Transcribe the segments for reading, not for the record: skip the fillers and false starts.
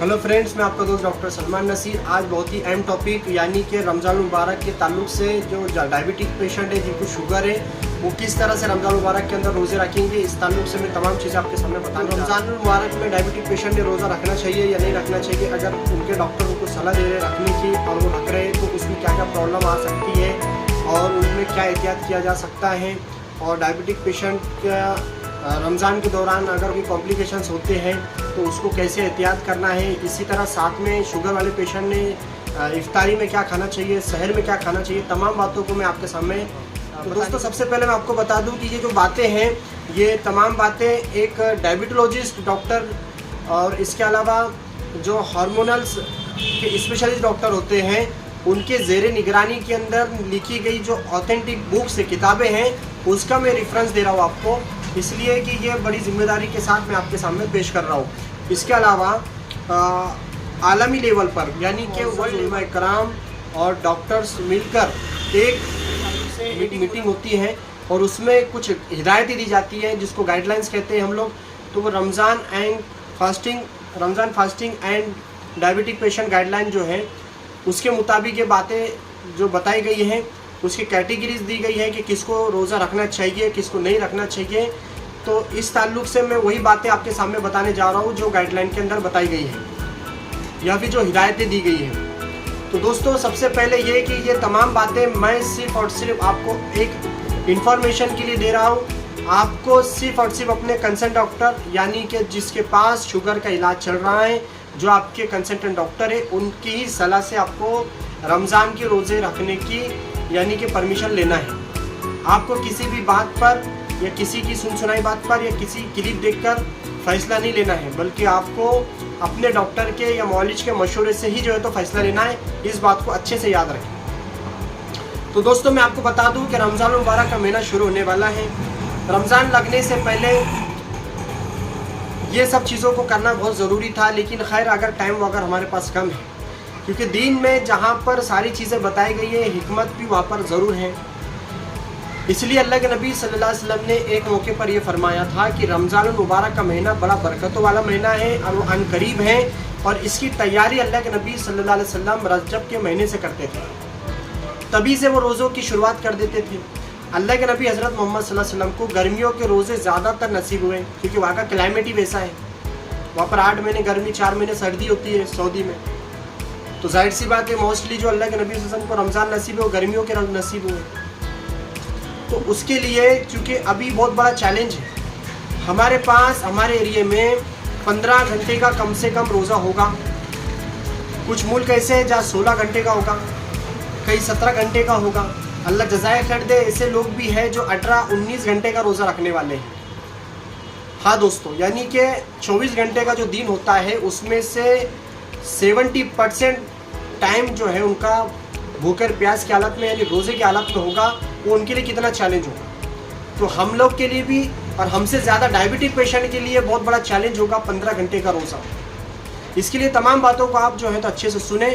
Hello friends, मैं आपका दोस्त डॉक्टर सलमान नसीर। आज बहुत ही अहम टॉपिक यानी कि रमज़ान मुबारक के ताल्लुक से जो डायबिटिक पेशेंट है जिनको शुगर है वो किस तरह से रमज़ान मुबारक के अंदर रोज़े रखेंगे, इस ताल्लुक से मैं तमाम चीज़ें आपके सामने बताऊंगा। रमज़ान मुबारक में डायबिटिक पेशेंट ने रोज़ा रखना चाहिए या नहीं रखना चाहिए, अगर उनके डॉक्टर उनको सलाह दे रहे रखने की और वो रख रहे हैं तो उसमें क्या क्या प्रॉब्लम आ सकती है और उनमें क्या एहतियात किया जा सकता है, और डायबिटिक पेशेंट का रमज़ान के दौरान अगर कोई कॉम्प्लिकेशंस होते हैं तो उसको कैसे एहतियात करना है। इसी तरह साथ में शुगर वाले पेशेंट ने इफ्तारी में क्या खाना चाहिए, सहर में क्या खाना चाहिए, तमाम बातों को मैं आपके सामने तो दोस्तों सबसे पहले मैं आपको बता दूं कि ये जो बातें हैं ये तमाम बातें एक डायबिटोलॉजिस्ट डॉक्टर और इसके अलावा जो हार्मोनल्स के स्पेशलिस्ट डॉक्टर होते हैं उनके ज़ेरे निगरानी के अंदर लिखी गई जो ऑथेंटिक बुक्स किताबें हैं उसका मैं रेफरेंस दे रहा हूँ आपको, इसलिए कि ये बड़ी जिम्मेदारी के साथ मैं आपके सामने पेश कर रहा हूँ। इसके अलावा आलमी लेवल पर यानी कि वर्ल्ड उलमा इकराम और डॉक्टर्स मिलकर एक मीटिंग होती है और उसमें कुछ हिदायतें दी जाती हैं जिसको गाइडलाइंस कहते हैं हम लोग। तो वो Ramzan fasting and diabetic patient guideline जो है उसके मुताबिक ये बातें जो बताई गई हैं उसकी कैटेगरीज दी गई है कि किसको रोज़ा रखना चाहिए, किसको नहीं रखना चाहिए। तो इस ताल्लुक से मैं वही बातें आपके सामने बताने जा रहा हूँ जो गाइडलाइन के अंदर बताई गई है या फिर जो हिदायतें दी गई हैं। तो दोस्तों सबसे पहले ये कि ये तमाम बातें मैं सिर्फ और सिर्फ आपको एक इन्फॉर्मेशन के लिए दे रहा हूँ। आपको सिर्फ और सिर्फ अपने कंसल्टेंट डॉक्टर यानी कि जिसके पास शुगर का इलाज चल रहा है, जो आपके कंसल्टेंट डॉक्टर है, उनकी ही सलाह से आपको रमज़ान के रोज़े रखने की यानी कि परमिशन लेना है। आपको किसी भी बात पर या किसी की सुनाई बात पर या किसी क्लिप देखकर फैसला नहीं लेना है, बल्कि आपको अपने डॉक्टर के या मौलिज के मशवरे से ही जो है तो फैसला लेना है। इस बात को अच्छे से याद रखें। तो दोस्तों मैं आपको बता दूं कि रमज़ान मुबारक का महीना शुरू होने वाला है। रमज़ान लगने से पहले ये सब चीज़ों को करना बहुत ज़रूरी था, लेकिन खैर अगर टाइम वगैरह हमारे पास कम है, क्योंकि दीन में जहाँ पर सारी चीज़ें बताई गई है हिकमत भी वहाँ पर ज़रूर है। इसलिए अल्लाह के नबी सल्लल्लाहु अलैहि वसल्लम ने एक मौके पर यह फरमाया था कि रमज़ान मुबारक का महीना बड़ा बरकतों वाला महीना है और वो अनकरीब है, और इसकी तैयारी अल्लाह के नबी सल्लल्लाहु अलैहि वसल्लम रजब के महीने से करते थे। तभी से वो रोज़ों की शुरुआत कर देते थे। अल्लाह के नबी हज़रत मोहम्मद सल्लल्लाहु अलैहि वसल्लम को गर्मियों के रोज़े ज़्यादातर नसीब हुए क्योंकि वहाँ का क्लाइमेट ही वैसा है। वहाँ पर 8 महीने गर्मी, 4 महीने सर्दी होती है सऊदी में। तो जाहिर सी बात है मोस्टली जो अल्लाह के नबी सल्लल्लाहु अलैहि वसल्लम को रमज़ान नसीब है वो गर्मियों के नसीब हुए। तो उसके लिए चूँकि अभी बहुत बड़ा चैलेंज है, हमारे पास हमारे एरिए में 15 घंटे का कम से कम रोज़ा होगा। कुछ मुल्क ऐसे हैं जहाँ 16 घंटे का होगा, कई 17 घंटे का होगा। अल्लाह जज़ाए खैर दे, ऐसे लोग भी हैं जो 18-19 घंटे का रोज़ा रखने वाले हैं। हाँ दोस्तों, यानी कि 24 घंटे का जो दिन होता है उसमें से 70% टाइम जो है उनका भूखर प्यास की हालत में यानी रोज़े की हालत में होगा। वो उनके लिए कितना चैलेंज होगा। तो हम लोग के लिए भी और हमसे ज़्यादा डायबिटिक पेशेंट के लिए बहुत बड़ा चैलेंज होगा 15 घंटे का रोज़ा। इसके लिए तमाम बातों को आप जो है तो अच्छे से सुने।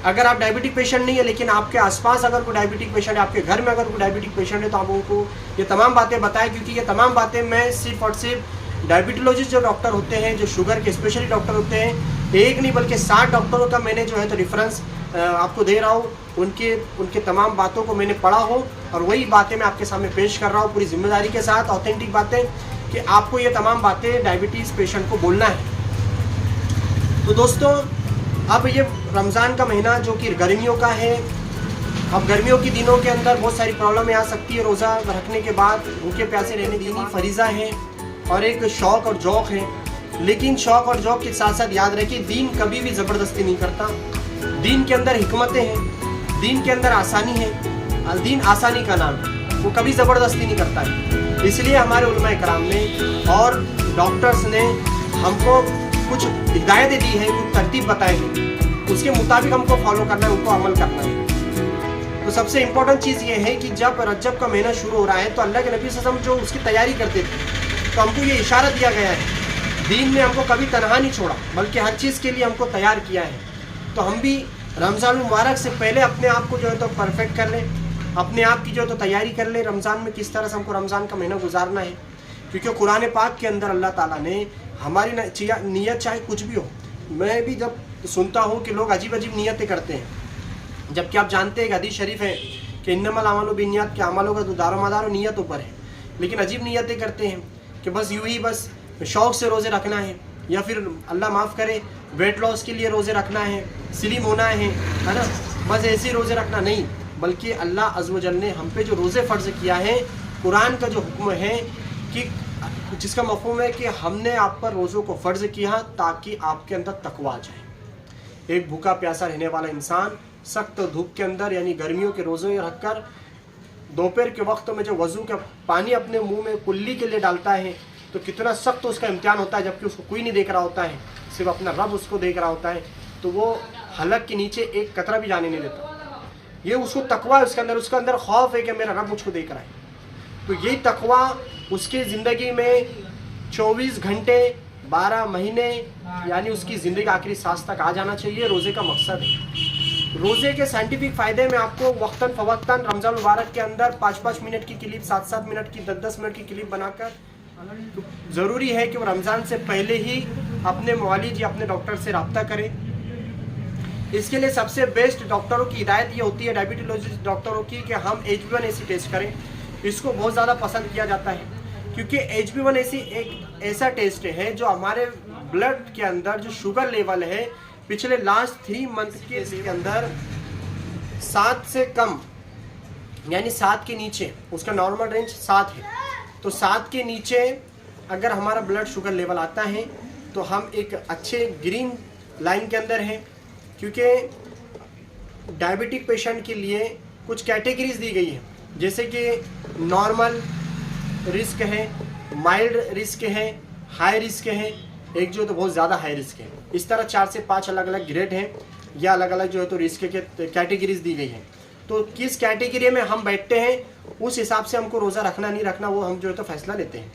अगर आप डायबिटिक पेशेंट नहीं है लेकिन आपके आसपास अगर कोई डायबिटिक पेशेंट है, आपके घर में अगर कोई डायबिटिक पेशेंट है, तो आप उनको ये तमाम बातें बताएं, क्योंकि ये तमाम बातें मैं सिर्फ और सिर्फ डायबिटोलॉजिस्ट जो डॉक्टर होते हैं, जो शुगर के स्पेशलिस्ट डॉक्टर होते हैं, एक नहीं बल्कि 60 डॉक्टरों का मैंने जो है तो रेफरेंस आपको दे रहा हूँ। उनके तमाम बातों को मैंने पढ़ा हो और वही बातें मैं आपके सामने पेश कर रहा हूँ पूरी जिम्मेदारी के साथ, ऑथेंटिक बातें कि आपको ये तमाम बातें डायबिटीज़ पेशेंट को बोलना है। तो दोस्तों अब ये रमज़ान का महीना जो कि गर्मियों का है, अब गर्मियों के दिनों के अंदर बहुत सारी प्रॉब्लमें आ सकती है। रोज़ा रखने के बाद भूखे प्यासे रहने दीनी फरीज़ा है और एक शौक़ और जौक़ है, लेकिन शौक़ और जौक़ के साथ साथ याद रखिए दीन कभी भी ज़बरदस्ती नहीं करता। दीन के अंदर हिकमतें हैं, दीन के अंदर आसानी है, दीन आसानी का नाम है, वो कभी ज़बरदस्ती नहीं करता है। इसलिए हमारे उलमा इकराम ने और डॉक्टर्स ने हमको कुछ हिदायतें दी है, कुछ तरतीब बताई है, उसके मुताबिक हमको फॉलो करना है, उनको अमल करना है। तो सबसे इम्पोर्टेंट चीज़ ये है कि जब रजब का महीना शुरू हो रहा है तो अल्लाह के नबी सल्लल्लाहु अलैहि वसल्लम जो उसकी तैयारी करते थे तो हमको ये इशारा दिया गया है, दीन ने हमको कभी तनहा नहीं छोड़ा बल्कि हर चीज़ के लिए हमको तैयार किया है। तो हम भी रमज़ान मुबारक से पहले अपने आप को जो है तो परफेक्ट कर लें, अपने आप की जो है तो तैयारी कर लें रमज़ान में किस तरह से हमको रमज़ान का महीना गुजारना है। क्योंकि कुरान पाक के अंदर अल्लाह ताला ने हमारी नीयत चाहे कुछ भी हो, मैं भी जब सुनता हूँ कि लोग अजीब अजीब नियतें करते हैं, जबकि आप जानते हैं कि हदीस शरीफ है कि इन्नमल अमालु बिन्नियात, के अमलों का तो दारोमदार नियतों पर है, लेकिन अजीब नियतें करते हैं कि बस यूँ ही बस शौक़ से रोज़े रखना है, या फिर अल्लाह माफ़ करे वेट लॉस के लिए रोज़े रखना है, स्लिम होना है ना, बस ऐसे ही रोज़े रखना नहीं, बल्कि अल्लाह अज़्ज़ व जल ने हम पे जो रोज़े फ़र्ज़ किया है, कुरान का जो हुक्म है कि जिसका मफ़हूम है कि हमने आप पर रोज़ों को फ़र्ज़ किया ताकि आपके अंदर तक़वा आ जाए। एक भूखा प्यासा रहने वाला इंसान सख्त धूप के अंदर यानी गर्मियों के रोज़े रखकर दोपहर के वक्त में जो वज़ू का पानी अपने मुंह में कुल्ली के लिए डालता है तो कितना सख्त उसका इम्तिहान होता है, जबकि उसको कोई नहीं देख रहा होता है, सिर्फ अपना रब उसको देख रहा होता है, तो वो हलक के नीचे एक कतरा भी जाने नहीं देता। ये उसको तकवा है उसके अंदर खौफ है कि मेरा रब मुझको देख रहा है। तो यही तकवा उसकी ज़िंदगी में 24 घंटे 12 महीने यानी उसकी ज़िंदगी आखिरी सांस तक आ जाना चाहिए। रोज़े का मकसद है। रोज़े के साइंटिफिक फ़ायदे में आपको वक्तन फ़वक्तन रमज़ान मुबारक के अंदर 5-5 मिनट की क्लिप, 7-7 मिनट की, 10-10 मिनट की क्लिप बनाकर तो ज़रूरी है कि वो रमज़ान से पहले ही अपने मुआलिज या अपने डॉक्टर से रब्ता करें। इसके लिए सबसे बेस्ट डॉक्टरों की हिदायत ये होती है, डायबिटोलॉजिस्ट डॉक्टरों की, कि हम HB1AC टेस्ट करें। इसको बहुत ज़्यादा पसंद किया जाता है क्योंकि HB1AC एक ऐसा टेस्ट है जो हमारे ब्लड के अंदर जो शुगर लेवल है पिछले लास्ट 3 मंथ के अंदर 7 से कम यानी 7 के नीचे, उसका नॉर्मल रेंज 7 है, तो 7 के नीचे अगर हमारा ब्लड शुगर लेवल आता है तो हम एक अच्छे ग्रीन लाइन के अंदर हैं। क्योंकि डायबिटिक पेशेंट के लिए कुछ कैटेगरीज दी गई है, जैसे कि नॉर्मल रिस्क है, माइल्ड रिस्क है, हाई रिस्क है, एक जो तो बहुत ज़्यादा हाई रिस्क है। इस तरह 4 से 5 अलग अलग ग्रेड हैं या अलग अलग जो है तो रिस्क के कैटेगरीज दी गई हैं। तो किस कैटेगरी में हम बैठते हैं उस हिसाब से हमको रोज़ा रखना नहीं रखना वो हम जो है तो फैसला लेते हैं।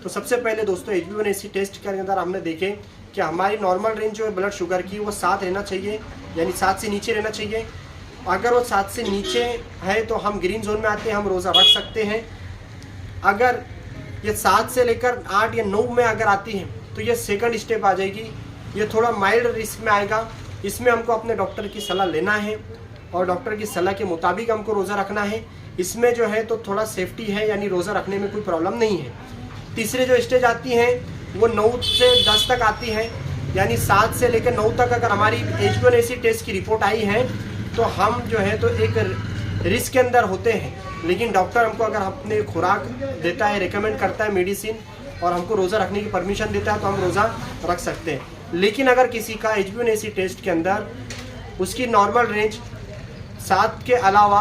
तो सबसे पहले दोस्तों HB1AC टेस्ट के अंदर हमने देखे कि हमारी नॉर्मल रेंज जो है ब्लड शुगर की वो 7 रहना चाहिए, यानी 7 से नीचे रहना चाहिए। अगर वो 7 से नीचे है तो हम ग्रीन जोन में आते हैं, हम रोज़ा रख सकते हैं। अगर ये 7 से लेकर 8 या 9 में अगर आती है तो ये सेकंड स्टेप आ जाएगी, ये थोड़ा माइल्ड रिस्क में आएगा। इसमें हमको अपने डॉक्टर की सलाह लेना है और डॉक्टर की सलाह के मुताबिक हमको रोज़ा रखना है। इसमें जो है तो थोड़ा सेफ्टी है, यानी रोज़ा रखने में कोई प्रॉब्लम नहीं है। तीसरे जो स्टेज आती हैं वो 9 से 10 तक आती है, यानी 7 से लेकर 9 तक अगर हमारी HB1AC टेस्ट की रिपोर्ट आई है तो हम जो है तो एक रिस्क के अंदर होते हैं। लेकिन डॉक्टर हमको अगर अपने खुराक देता है, रिकमेंड करता है मेडिसिन और हमको रोज़ा रखने की परमिशन देता है तो हम रोज़ा रख सकते हैं। लेकिन अगर किसी का HB1AC टेस्ट के अंदर उसकी नॉर्मल रेंज 7 के अलावा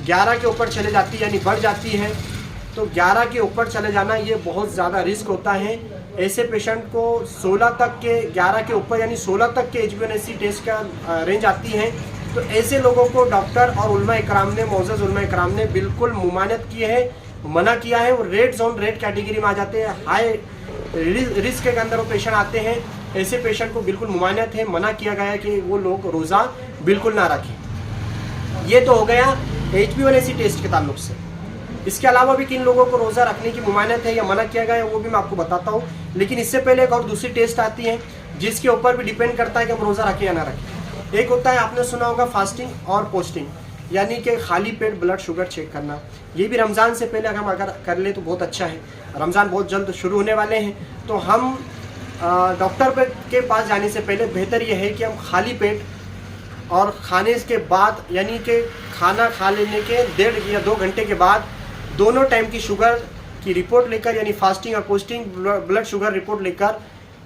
11 के ऊपर चले जाती है यानी बढ़ जाती है, तो 11 के ऊपर चले जाना ये बहुत ज़्यादा रिस्क होता है। ऐसे पेशेंट को 16 तक के 11 के ऊपर यानी 16 तक के HB1AC टेस्ट का रेंज आती है। तो ऐसे लोगों को डॉक्टर और उलमा इकराम ने, मोअज़्ज़ज़ उलमा इकराम ने बिल्कुल मुमानत की है, मना किया है। वो रेड जोन, रेड कैटेगरी में आ जाते हैं, हाई रिस्क के अंदर वो पेशेंट आते हैं। ऐसे पेशेंट को बिल्कुल मुमानत है, मना किया गया है कि वो लोग रोज़ा बिल्कुल ना रखें। ये तो हो गया HB1AC टेस्ट के ताल्लुक से। इसके अलावा भी किन लोगों को रोज़ा रखने की मुमानत है या मना किया गया है वो भी मैं आपको बताता हूँ। लेकिन इससे पहले एक और दूसरी टेस्ट आती है जिसके ऊपर भी डिपेंड करता है कि हम रोज़ा रखें या ना रखें। एक होता है, आपने सुना होगा, फास्टिंग और पोस्टिंग, यानी कि खाली पेट ब्लड शुगर चेक करना। ये भी रमज़ान से पहले हम अगर कर ले तो बहुत अच्छा है। रमज़ान बहुत जल्द शुरू होने वाले हैं, तो हम डॉक्टर के पास जाने से पहले बेहतर ये है कि हम खाली पेट और खाने के बाद यानी कि खाना खा लेने के 1.5 या 2 घंटे के बाद दोनों टाइम की शुगर की रिपोर्ट लेकर, यानी फास्टिंग और पोस्टिंग ब्लड शुगर रिपोर्ट लेकर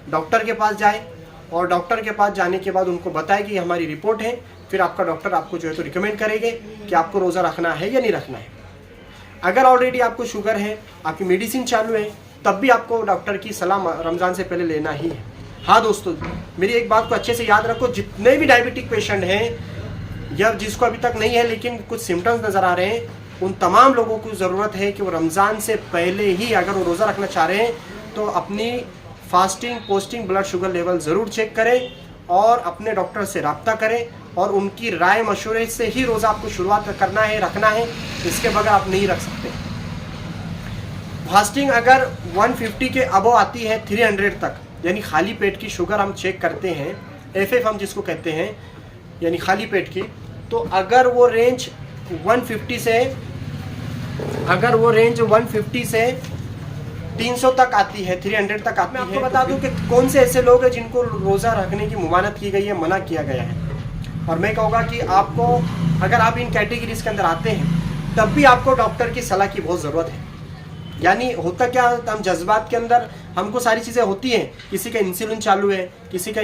डॉक्टर के पास जाए और डॉक्टर के पास जाने के बाद उनको बताए कि हमारी रिपोर्ट है। फिर आपका डॉक्टर आपको जो है तो रिकमेंड करेंगे कि आपको रोज़ा रखना है या नहीं रखना है। अगर ऑलरेडी आपको शुगर है, आपकी मेडिसिन चालू है, तब भी आपको डॉक्टर की सलाह रमज़ान से पहले लेना ही है। हाँ दोस्तों, मेरी एक बात को अच्छे से याद रखो, जितने भी डायबिटिक पेशेंट हैं या जिसको अभी तक नहीं है लेकिन कुछ सिम्टम्स नज़र आ रहे हैं, उन तमाम लोगों को ज़रूरत है कि वो रमज़ान से पहले ही अगर वो रोज़ा रखना चाह रहे हैं तो अपनी fasting, posting, blood sugar level ज़रूर चेक करें और अपने डॉक्टर से रब्ता करें और उनकी राय मशवरे से ही रोज़ा आपको शुरुआत करना है, रखना है। इसके बगैर आप नहीं रख सकते। फास्टिंग अगर 150 के अबव आती है 300 तक, यानी खाली पेट की शुगर हम चेक करते हैं FF हम जिसको कहते हैं, यानी खाली पेट की, तो अगर वो रेंज 150 से 300 तक आती है, 300 तक आती है। मैं आपको बता दूं कि कौन से ऐसे लोग हैं जिनको रोज़ा रखने की मुमानत की गई है, मना किया गया है। और मैं कहूँगा कि आपको, अगर आप इन कैटेगरीज के अंदर आते हैं, तब भी आपको डॉक्टर की सलाह की बहुत ज़रूरत है। यानी होता क्या, हम जज्बात के अंदर हमको सारी चीज़ें होती हैं, किसी का इंसुलिन चालू है, किसी का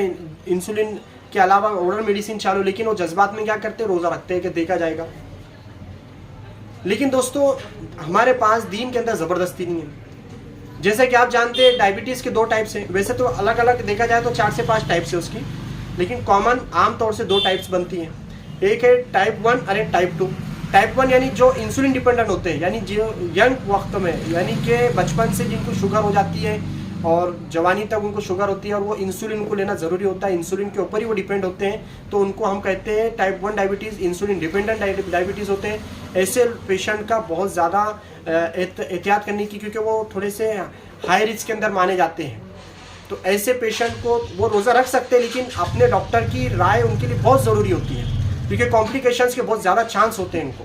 इंसुलिन के अलावा ओरल मेडिसिन चालू, लेकिन वो जज्बात में क्या करते हैं, रोज़ा रखते हैं कि देखा जाएगा। लेकिन दोस्तों, हमारे पास दीन के अंदर ज़बरदस्ती नहीं है। जैसे कि आप जानते हैं, डायबिटीज़ के 2 टाइप्स हैं। वैसे तो अलग अलग देखा जाए तो 4 से 5 टाइप्स है उसकी, लेकिन कॉमन आम तौर से 2 टाइप्स बनती हैं। एक है टाइप 1 और एक टाइप 2। टाइप 1 यानी जो इंसुलिन डिपेंडेंट होते हैं, यानी जो यंग वक्त में, यानी कि बचपन से जिनको शुगर हो जाती है और जवानी तक उनको शुगर होती है और वो इंसुलिन को लेना ज़रूरी होता है, इंसुलिन के ऊपर ही वो डिपेंड होते हैं, तो उनको हम कहते हैं type 1 diabetes, insulin dependent diabetes होते हैं। ऐसे पेशेंट का बहुत ज़्यादा एहतियात करने की, क्योंकि वो थोड़े से हाई रिस्क के अंदर माने जाते हैं। तो ऐसे पेशेंट को वो रोज़ा रख सकते हैं, लेकिन अपने डॉक्टर की राय उनके लिए बहुत ज़रूरी होती है, क्योंकि कॉम्प्लिकेशंस के बहुत ज़्यादा चांस होते हैं इनको।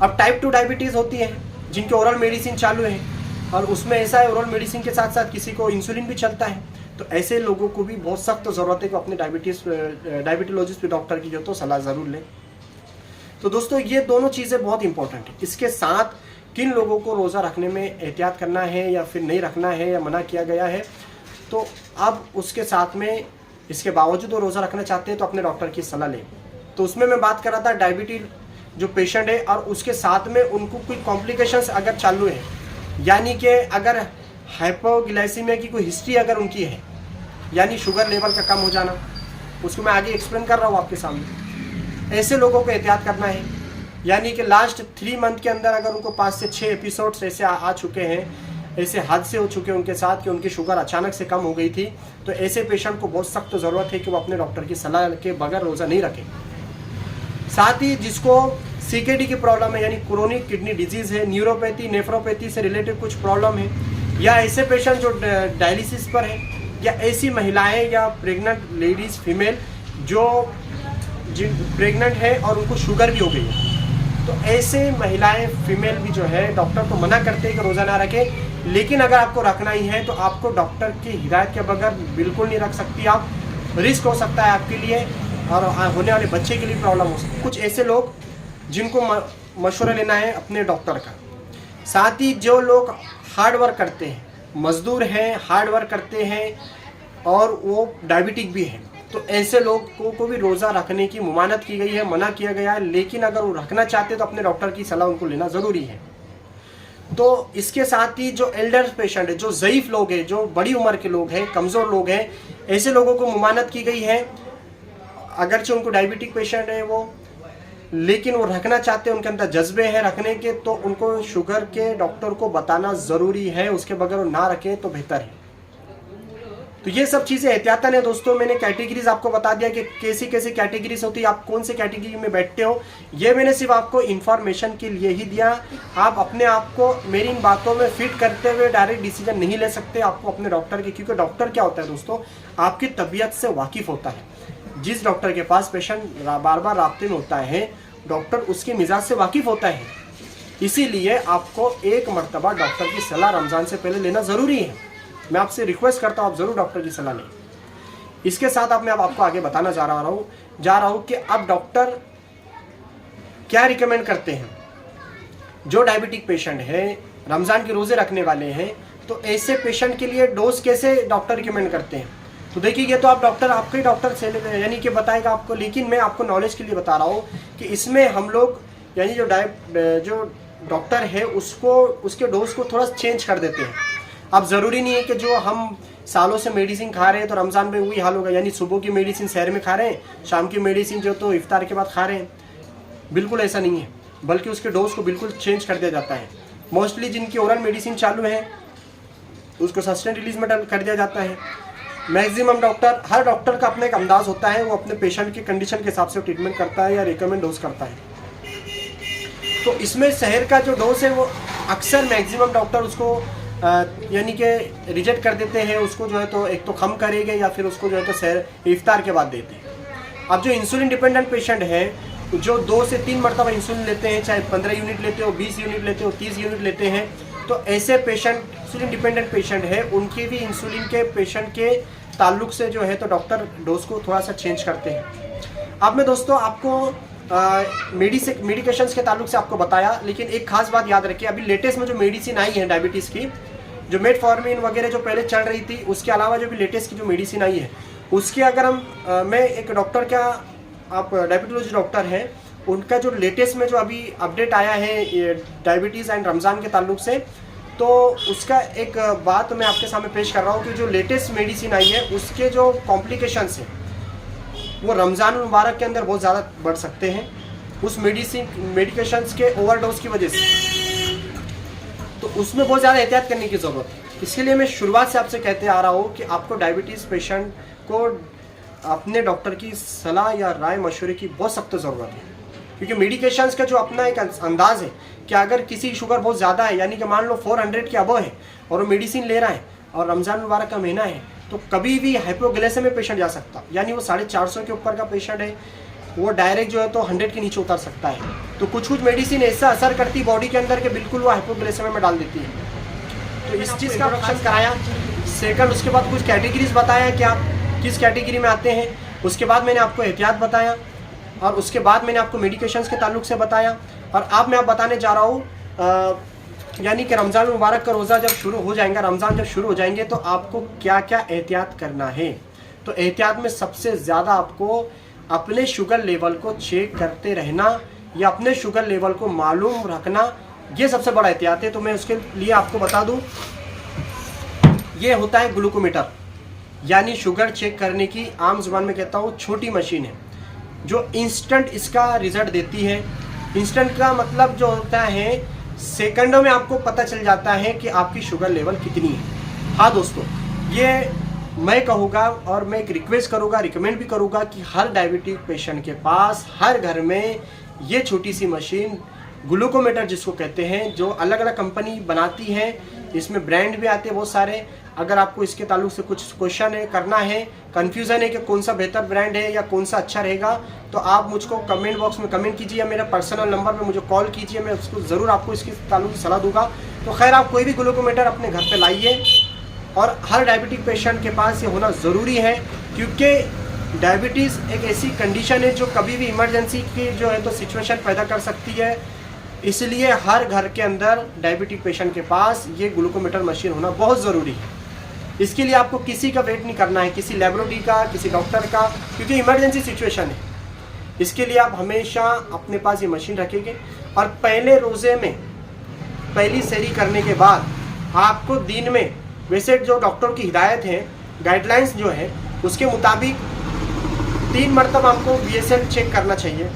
अब टाइप 2 डायबिटीज़ होती है जिनके ओरल मेडिसिन चालू है, और उसमें ऐसा है ओरल मेडिसिन के साथ साथ किसी को इंसुलिन भी चलता है, तो ऐसे लोगों को भी बहुत सख्त ज़रूरत है कि अपने डायबिटोलॉजिस्ट डॉक्टर की जो तो सलाह ज़रूर लें। तो दोस्तों, ये दोनों चीज़ें बहुत इंपॉर्टेंट है। इसके साथ किन लोगों को रोज़ा रखने में एहतियात करना है या फिर नहीं रखना है या मना किया गया है, तो अब उसके साथ में, इसके बावजूद वो रोज़ा रखना चाहते हैं तो अपने डॉक्टर की सलाह लें। तो उसमें मैं बात कर रहा था डायबिटीज जो पेशेंट है और उसके साथ में उनको कोई कॉम्प्लिकेशंस अगर चालू है, यानी कि अगर हाइपोग्लाइसीमिया की कोई हिस्ट्री अगर उनकी है, यानी शुगर लेवल का कम हो जाना, उसको मैं आगे एक्सप्लेन कर रहा हूँ आपके सामने। ऐसे लोगों को एहतियात करना है, यानी कि लास्ट 3 मंथ के अंदर अगर उनको 5 से 6 एपिसोड्स ऐसे आ चुके हैं, ऐसे हादसे हो चुके हैं उनके साथ कि उनकी शुगर अचानक से कम हो गई थी, तो ऐसे पेशेंट को बहुत सख्त ज़रूरत है कि वो अपने डॉक्टर की सलाह के बगैर रोज़ा नहीं रखें। साथ ही जिसको CKD की प्रॉब्लम है, यानी क्रोनिक किडनी डिजीज़ है, न्यूरोपैथी, नेफ्रोपैथी से रिलेटेड कुछ प्रॉब्लम है, या ऐसे पेशेंट जो डायलिसिस पर है, या ऐसी महिलाएं या प्रेग्नेंट लेडीज़ फीमेल जो प्रेग्नेंट है और उनको शुगर भी हो गई है, तो ऐसे महिलाएं फीमेल भी जो है डॉक्टर तो मना करते हैं कि रोज़ा ना रखें, लेकिन अगर आपको रखना ही है तो आपको डॉक्टर की हिदायत के बगैर बिल्कुल नहीं रख सकती आप। रिस्क हो सकता है आपके लिए और होने वाले बच्चे के लिए प्रॉब्लम हो सकती है। कुछ ऐसे लोग जिनको मशवरा लेना है अपने डॉक्टर का। साथ ही जो लोग हार्ड वर्क करते हैं, मजदूर हैं, हार्ड वर्क करते हैं और वो डायबिटिक भी हैं, तो ऐसे लोगों को भी रोज़ा रखने की मुमानत की गई है, मना किया गया है, लेकिन अगर वो रखना चाहते तो अपने डॉक्टर की सलाह उनको लेना ज़रूरी है। तो इसके साथ ही जो एल्डर पेशेंट है, जो ज़ईफ़ लोग हैं, जो बड़ी उम्र के लोग हैं, कमज़ोर लोग हैं, ऐसे लोगों को मुमानत की गई है, अगरचे उनको डायबिटिक पेशेंट है वो, लेकिन वो रखना चाहते हैं, उनके अंदर जज्बे हैं रखने के, तो उनको शुगर के डॉक्टर को बताना ज़रूरी है, उसके बगैर वो ना रखें तो बेहतर है। तो ये सब चीज़ें एहतियातन है दोस्तों। मैंने कैटेगरीज आपको बता दिया कि कैसी कैसी कैटेगरीज होती है, आप कौन से कैटेगरी में बैठते हो, ये मैंने सिर्फ आपको इन्फॉर्मेशन के लिए ही दिया। आप अपने आप को मेरी इन बातों में फिट करते हुए डायरेक्ट डिसीजन नहीं ले सकते, आपको अपने डॉक्टर के, क्योंकि डॉक्टर क्या होता है दोस्तों, आपकी तबीयत से वाकिफ़ होता है। जिस डॉक्टर के पास पेशेंट बार बार राब्ते में होता है, डॉक्टर उसके मिजाज से वाकिफ़ होता है, इसीलिए आपको एक मरतबा डॉक्टर की सलाह रमज़ान से पहले लेना ज़रूरी है। मैं आपसे रिक्वेस्ट करता हूँ आप ज़रूर डॉक्टर की सलाह लें। इसके साथ अब मैं आपको आगे बताना जा रहा हूँ कि अब डॉक्टर क्या रिकमेंड करते हैं। जो डायबिटिक पेशेंट है, रमज़ान के रोज़े रखने वाले हैं, तो ऐसे पेशेंट के लिए डोज कैसे डॉक्टर रिकमेंड करते हैं। तो देखिए, ये तो आप डॉक्टर, आपके डॉक्टर से यानी कि बताएगा आपको, लेकिन मैं आपको नॉलेज के लिए बता रहा हूँ कि इसमें हम लोग यानी जो डॉक्टर है उसको, उसके डोज को थोड़ा चेंज कर देते हैं। अब ज़रूरी नहीं है कि जो हम सालों से मेडिसिन खा रहे हैं तो रमज़ान में वही हाल होगा, यानी सुबह की मेडिसिन शहर में खा रहे हैं, शाम की मेडिसिन जो तो इफ्तार के बाद खा रहे हैं। बिल्कुल ऐसा नहीं है, बल्कि उसके डोज को बिल्कुल चेंज कर दिया जाता है। मोस्टली जिनकी ओरल मेडिसिन चालू है उसको सस्टेन रिलीज में कर दिया जाता है। मैक्सिमम डॉक्टर, हर डॉक्टर का अपना एक अंदाज़ होता है, वो अपने पेशेंट की कंडीशन के हिसाब से ट्रीटमेंट करता है या रिकमेंड डोज करता है। तो इसमें शहर का जो डोज है वो अक्सर मैक्सिमम डॉक्टर उसको यानी कि रिजेक्ट कर देते हैं उसको, जो है तो एक तो कम करेंगे या फिर उसको जो है तो सहर इफ्तार के बाद देते हैं। अब जो इंसुलिन डिपेंडेंट पेशेंट है, जो 2 से 3 मरतबा इंसुलिन लेते हैं, चाहे 15 यूनिट लेते हो, 20 यूनिट लेते हो, 30 यूनिट लेते हैं, तो ऐसे पेशेंट इंसुलिन डिपेंडेंट पेशेंट है, उनके भी इंसुलिन के पेशेंट के ताल्लुक से जो है तो डॉक्टर डोज को थोड़ा सा चेंज करते हैं। अब मैं दोस्तों आपको मेडिकेशंस के ताल्लुक से आपको बताया, लेकिन एक खास बात याद रखिए, अभी लेटेस्ट में जो मेडिसिन आई है डायबिटीज़ की, जो मेटफॉर्मिन वगैरह जो पहले चल रही थी, उसके अलावा जो भी लेटेस्ट की जो मेडिसिन आई है, उसके अगर मैं एक डॉक्टर का, आप डायबिटोलॉजी डॉक्टर हैं, उनका जो लेटेस्ट में जो अभी अपडेट आया है डायबिटीज़ एंड रमज़ान के ताल्लुक से, तो उसका एक बात मैं आपके सामने पेश कर रहा हूँ कि जो लेटेस्ट मेडिसिन आई है उसके जो कॉम्प्लिकेशंस हैं वो रमज़ान मुबारक के अंदर बहुत ज़्यादा बढ़ सकते हैं उस मेडिकेशंस के ओवरडोज की वजह से। तो उसमें बहुत ज़्यादा एहतियात करने की ज़रूरत है। इसके लिए मैं शुरुआत से आपसे कहते आ रहा हूँ कि आपको डायबिटीज़ पेशेंट को अपने डॉक्टर की सलाह या राय मशवरे की बहुत सख्त ज़रूरत है, क्योंकि मेडिकेशंस का जो अपना एक अंदाज़ है कि अगर किसी शुगर बहुत ज़्यादा है, यानी कि मान लो 400 के अबव है और वो मेडिसिन ले रहा है और रमज़ान मुबारक का महीना है, तो कभी भी हाइपोग्लाइसेमिक पेशेंट जा सकता, यानी वो 450 के ऊपर का पेशेंट है, वो डायरेक्ट जो है तो 100 के नीचे उतर सकता है। तो कुछ मेडिसिन ऐसा असर करती बॉडी के अंदर कि बिल्कुल वो हाइपोग्लाइसेमिक में डाल देती है। तो इस चीज़ का ऑप्शन कराया। सेकंड, उसके बाद कुछ कैटेगरीज बताया कि आप किस कैटेगरी में आते हैं, उसके बाद मैंने आपको एहतियात बताया, और उसके बाद मैंने आपको मेडिकेशंस के ताल्लुक से बताया। और अब मैं आप बताने जा रहा हूँ यानी कि रमज़ान मुबारक का रोज़ा जब शुरू हो जाएगा, रमज़ान जब शुरू हो जाएंगे, तो आपको क्या क्या एहतियात करना है। तो एहतियात में सबसे ज़्यादा आपको अपने शुगर लेवल को चेक करते रहना या अपने शुगर लेवल को मालूम रखना, ये सबसे बड़ा एहतियात है। तो मैं उसके लिए आपको बता दूँ, ये होता है ग्लूकोमीटर, यानी शुगर चेक करने की आम जुबान में कहता हूँ छोटी मशीन है, जो इंस्टेंट इसका रिजल्ट देती है। इंस्टेंट का मतलब जो होता है सेकंडों में आपको पता चल जाता है कि आपकी शुगर लेवल कितनी है। हाँ दोस्तों, ये मैं कहूँगा और मैं एक रिक्वेस्ट करूँगा, रिकमेंड भी करूँगा कि हर डायबिटिक पेशेंट के पास हर घर में ये छोटी सी मशीन ग्लूकोमीटर जिसको कहते हैं, जो अलग अलग कंपनी बनाती है, इसमें ब्रांड भी आते हैं बहुत सारे। अगर आपको इसके ताल्लुक से कुछ क्वेश्चन है, करना है, कन्फ्यूज़न है कि कौन सा बेहतर ब्रांड है या कौन सा अच्छा रहेगा, तो आप मुझको कमेंट बॉक्स में कमेंट कीजिए या मेरा पर्सनल नंबर पे मुझे कॉल कीजिए, मैं उसको ज़रूर आपको इसके ताल्लुक से सलाह दूंगा। तो खैर, आप कोई भी ग्लूकोमीटर अपने घर पे लाइए, और हर डायबिटिक पेशेंट के पास ये होना ज़रूरी है, क्योंकि डायबिटीज़ एक ऐसी कंडीशन है जो कभी भी इमरजेंसी की जो है तो सिचुएशन पैदा कर सकती है। इसलिए हर घर के अंदर डायबिटिक पेशेंट के पास ये ग्लूकोमीटर मशीन होना बहुत ज़रूरी है। इसके लिए आपको किसी का वेट नहीं करना है, किसी लेबोरेटरी का, किसी डॉक्टर का, क्योंकि इमरजेंसी सिचुएशन है। इसके लिए आप हमेशा अपने पास ये मशीन रखेंगे। और पहले रोज़े में पहली सहरी करने के बाद आपको दिन में, वैसे जो डॉक्टर की हिदायत है, गाइडलाइंस जो है, उसके मुताबिक 3 मरतबा आपको BSL चेक करना चाहिए,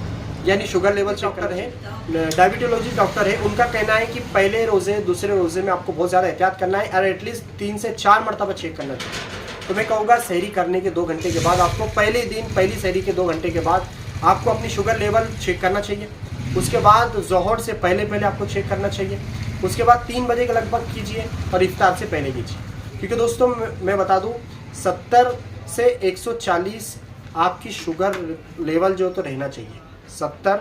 यानी शुगर लेवल चेक कर रहे हैं। डायबिटोलॉजी डॉक्टर है, उनका कहना है कि पहले रोज़े दूसरे रोज़े में आपको बहुत ज़्यादा एहतियात करना है और एटलीस्ट 3 से 4 मरतबा चेक करना चाहिए। तो मैं कहूँगा सहरी करने के 2 घंटे के बाद आपको, पहले दिन पहली सहरी के 2 घंटे के बाद आपको अपनी शुगर लेवल चेक करना चाहिए। उसके बाद ज़ोहर से पहले आपको चेक करना चाहिए। उसके बाद 3 बजे के लगभग कीजिए और इफ्तार से पहले कीजिए, क्योंकि दोस्तों मैं बता दूँ 70 से 140 आपकी शुगर लेवल जो तो रहना चाहिए। 70